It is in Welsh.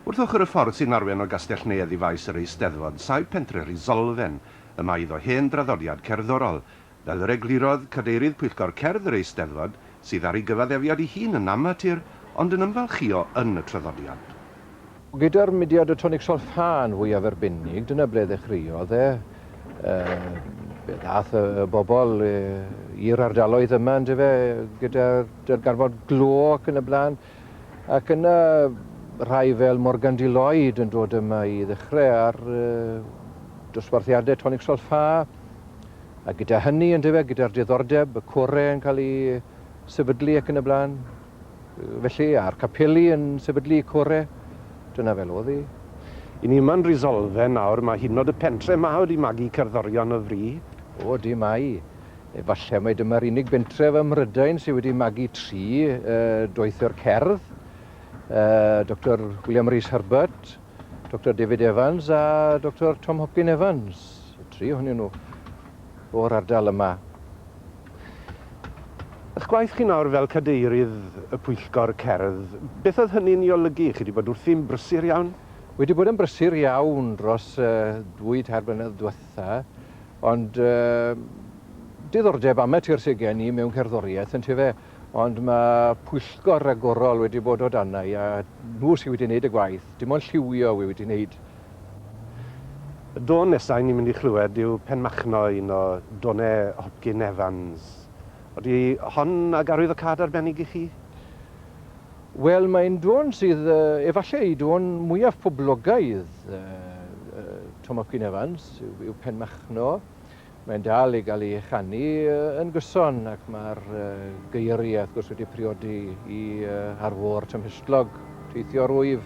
Wrth ochr y ffordd sy'n arwen o Castell-nedd I faes yr Eisteddfod, saif pentref Risolfen, yma iddo hen draddodiad cerddorol, fel yr eglurodd cadeirydd Pwyllgor Cerdd yr Eisteddfod, sydd ar ei gyfaddefiad ei hun yn amatur, ond yn ymfalchio yn y traddodiad. Gyda'r mudiad y tonig solffan fwyaf arbennig, dyna ble ddechreuodd e. Be ddath y bobl i'r ardaloedd yma, yndyfe, gyda'r garfod glo ac yn y blaen. Ac yna rhai fel Morgan D Lloyd yn dod yma I ddechrau ar dosbarthiadau tonig solffa. A gyda hynny, yndyfe, gyda'r diddordeb, y corau yn cael ei sefydlu ac yn y blaen. Felly, a'r capeli yn sefydlu corau. Dyna fel oedd hi. I ni yma'n Risolfen nawr, mae hyd yn oed y pentre mawr wedi magu cerddorion o fri. O, di mai. Falle mae dyma'r unig bentref ym Mhrydain sydd wedi magu 3 teithio'r cerdd. Dr William Rhys Herbert, Dr David Evans a Dr Tom Hopkins Evans. 3 ohonyn nhw o'r ardal yma. Ych gwaith chi nawr fel cadeirydd y Pwyllgor Cerdd, beth oedd hynny'n ei olygu? Chi wedi bod wrthi'n brysur iawn? Wedi bod yn brysur iawn dros 2-3 blynedd diwetha, ond diddordeb amatur sydd gen I mewn cerddoriaeth yn tyfe, ond mae pwyllgor ragorol wedi bod o danau a nhw sydd wedi gwneud y gwaith, dim ond lliwio wedi gwneud. Y don nesaf ni'n mynd I chlywed yw penmachno un o donau Hopkins Evans. Ydy hon ag arwyddocâd arbennig I chi? Wel, mae'n dôn sydd, efallai dôn mwyaf poblogaidd Tom Hopkins Evans yw penmachno. Mae'n dal I gael ei chanu yn gyson ac mae'r geiriau wrth gwrs wedi priodi I arfor tymhestlog teithio'r wyf.